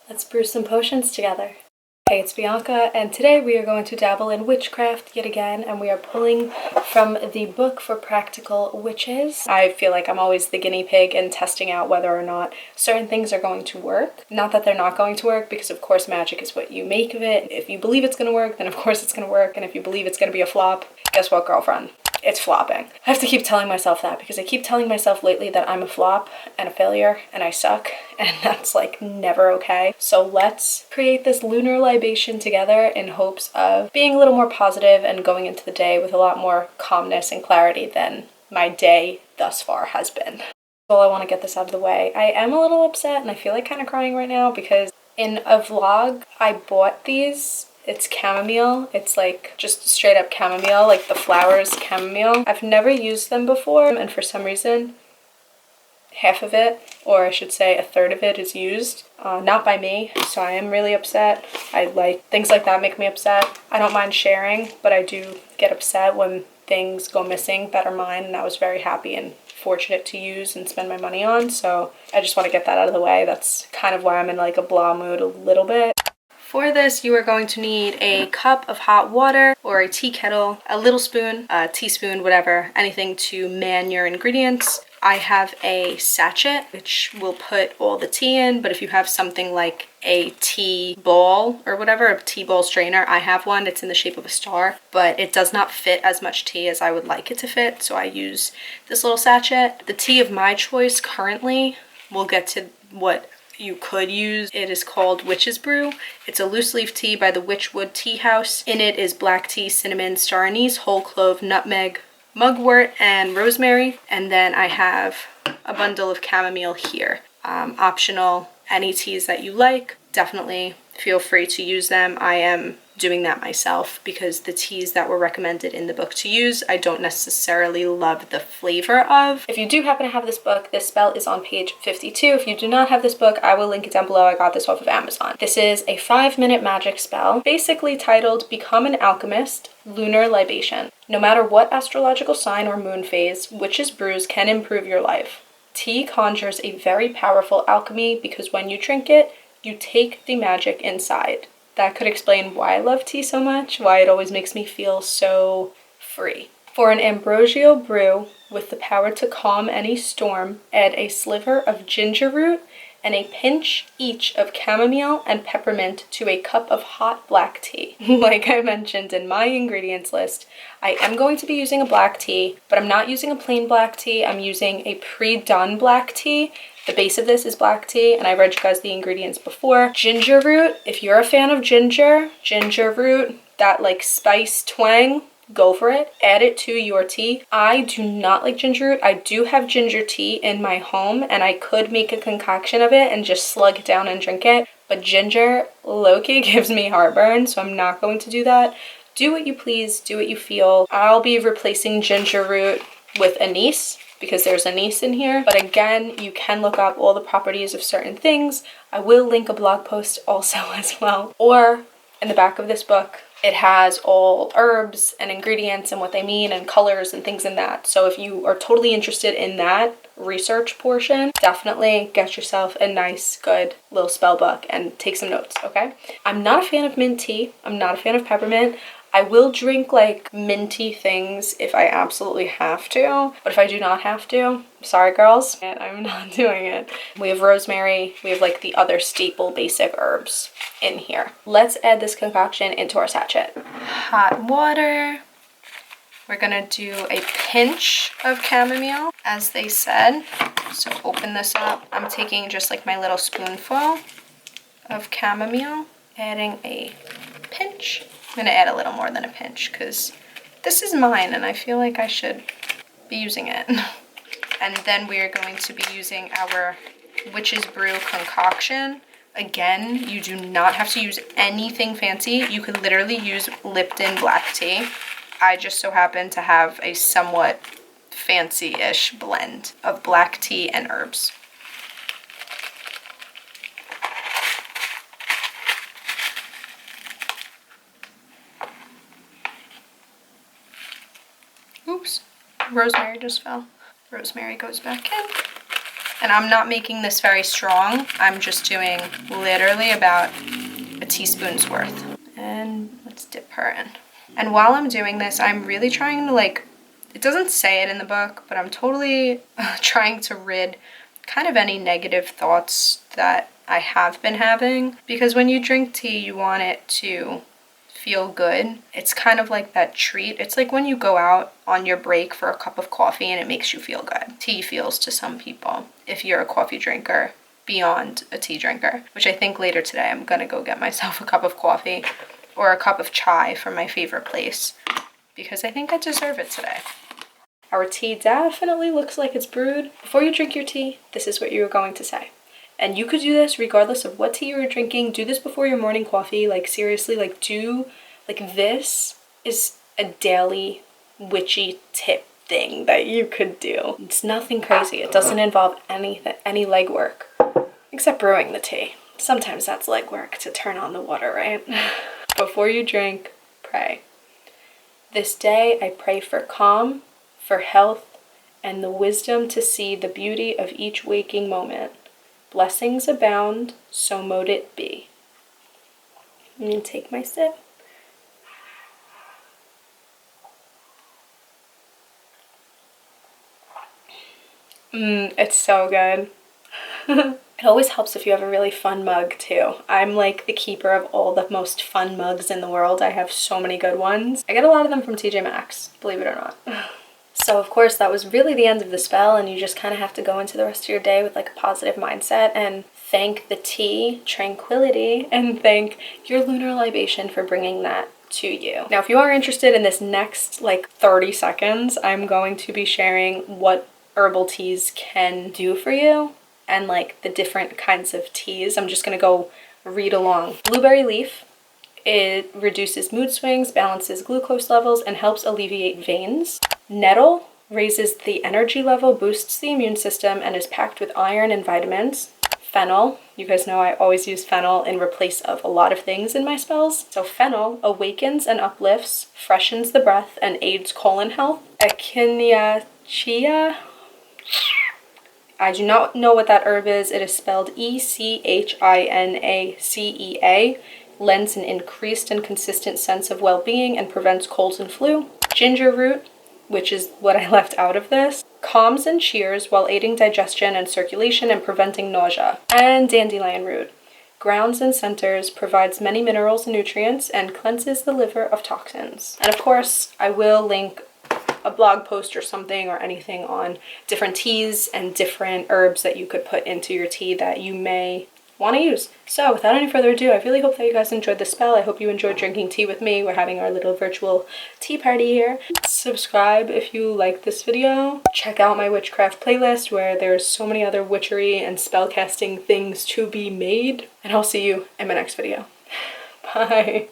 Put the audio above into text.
Let's brew some potions together. Hey, it's Bianca, and today we are going to dabble in witchcraft yet again, and we are pulling from the book for practical witches. I feel like I'm always the guinea pig in testing out whether or not certain things are going to work. Not that they're not going to work, because of course magic is what you make of it. If you believe it's going to work, then of course it's going to work, and if you believe it's going to be a flop, guess what, girlfriend? It's flopping. I have to keep telling myself that because I keep telling myself lately that I'm a flop and a failure and I suck, and that's like never okay. So let's create this lunar libation together in hopes of being a little more positive and going into the day with a lot more calmness and clarity than my day thus far has been. Well, I want to get this out of the way. I am a little upset and I feel like kind of crying right now because in a vlog I bought these. It's chamomile. It's like just straight up chamomile, like the flowers chamomile. I've never used them before, and for some reason half of it, or I should say a third of it, is used. Not by me, so I am really upset. Things like that make me upset. I don't mind sharing, but I do get upset when things go missing that are mine, and I was very happy and fortunate to use and spend my money on, so I just want to get that out of the way. That's kind of why I'm in like a blah mood a little bit. For this, you are going to need a cup of hot water or a tea kettle, a little spoon, a teaspoon, whatever, anything to man your ingredients. I have a sachet, which will put all the tea in, but if you have something like a tea ball or whatever, a tea ball strainer, I have one. It's in the shape of a star, but it does not fit as much tea as I would like it to fit, so I use this little sachet. The tea of my choice currently, we'll get to what you could use. It is called Witch's Brew. It's a loose leaf tea by the Witchwood Tea House. In it is black tea, cinnamon, star anise, whole clove, nutmeg, mugwort, and rosemary. And then I have a bundle of chamomile here. Optional, any teas that you like, definitely feel free to use them. I am doing that myself because the teas that were recommended in the book to use, I don't necessarily love the flavor of. If you do happen to have this book, this spell is on page 52. If you do not have this book, I will link it down below. I got this off of Amazon. This is a 5-minute magic spell, basically titled Become an Alchemist, Lunar Libation. No matter what astrological sign or moon phase, Witch's Brews can improve your life. Tea conjures a very powerful alchemy because when you drink it, you take the magic inside. That could explain why I love tea so much, why it always makes me feel so free. For an ambrosial brew with the power to calm any storm, add a sliver of ginger root and a pinch each of chamomile and peppermint to a cup of hot black tea. Like I mentioned in my ingredients list, I am going to be using a black tea, but I'm not using a plain black tea. I'm using a pre-done black tea. The base of this is black tea, and I read you guys the ingredients before. Ginger root, if you're a fan of ginger root, that like spice twang, go for it. Add it to your tea. I do not like ginger root. I do have ginger tea in my home, and I could make a concoction of it and just slug it down and drink it, but ginger low-key gives me heartburn, so I'm not going to do that. Do what you please, do what you feel. I'll be replacing ginger root with anise, because there's anise in here. But again, you can look up all the properties of certain things. I will link a blog post also as well. Or in the back of this book, it has all herbs and ingredients and what they mean and colors and things in that. So if you are totally interested in that research portion, definitely get yourself a nice, good little spell book and take some notes, okay? I'm not a fan of mint tea. I'm not a fan of peppermint. I will drink like minty things if I absolutely have to, but if I do not have to, sorry girls, and I'm not doing it. We have rosemary, we have like the other staple basic herbs in here. Let's add this concoction into our sachet. Hot water. We're gonna do a pinch of chamomile, as they said. So open this up. I'm taking just like my little spoonful of chamomile, adding a pinch. I'm gonna add a little more than a pinch because this is mine and I feel like I should be using it. And then we are going to be using our Witch's Brew concoction. Again, you do not have to use anything fancy. You could literally use Lipton black tea. I just so happen to have a somewhat fancy-ish blend of black tea and herbs. Oops, rosemary just fell. Rosemary goes back in. And I'm not making this very strong. I'm just doing literally about a teaspoon's worth. And let's dip her in. And while I'm doing this, I'm really trying to, like, it doesn't say it in the book, but I'm totally trying to rid kind of any negative thoughts that I have been having. Because when you drink tea, you want it to feel good. It's kind of like that treat. It's like when you go out on your break for a cup of coffee and it makes you feel good. Tea feels to some people, if you're a coffee drinker, beyond a tea drinker, which I think later today I'm gonna go get myself a cup of coffee or a cup of chai from my favorite place because I think I deserve it today. Our tea definitely looks like it's brewed. Before you drink your tea, this is what you're going to say. And you could do this regardless of what tea you're drinking. Do this before your morning coffee. Like, seriously, like, this is a daily witchy tip thing that you could do. It's nothing crazy. It doesn't involve any legwork, except brewing the tea. Sometimes that's legwork to turn on the water, right? Before you drink, pray. This day I pray for calm, for health, and the wisdom to see the beauty of each waking moment. Blessings abound, so mote it be. I'm going to take my sip. It's so good. It always helps if you have a really fun mug too. I'm like the keeper of all the most fun mugs in the world. I have so many good ones. I get a lot of them from TJ Maxx, believe it or not. So of course that was really the end of the spell, and you just kind of have to go into the rest of your day with like a positive mindset and thank the tea, tranquility, and thank your lunar libation for bringing that to you. Now if you are interested in this next like 30 seconds, I'm going to be sharing what herbal teas can do for you and like the different kinds of teas. I'm just going to go read along. Blueberry leaf. It reduces mood swings, balances glucose levels, and helps alleviate veins. Nettle raises the energy level, boosts the immune system, and is packed with iron and vitamins. Fennel, you guys know I always use fennel in replace of a lot of things in my spells. So fennel awakens and uplifts, freshens the breath, and aids colon health. Echinacea. I do not know what that herb is. It is spelled Echinacea. Lends an increased and consistent sense of well-being and prevents colds and flu. Ginger root, which is what I left out of this, calms and cheers while aiding digestion and circulation and preventing nausea. And dandelion root, grounds and centers, provides many minerals and nutrients, and cleanses the liver of toxins. And of course, I will link a blog post or something or anything on different teas and different herbs that you could put into your tea that you may want to use. So without any further ado, I really hope that you guys enjoyed the spell. I hope you enjoyed drinking tea with me. We're having our little virtual tea party here. Subscribe if you like this video. Check out my witchcraft playlist where there's so many other witchery and spellcasting things to be made. And I'll see you in my next video. Bye.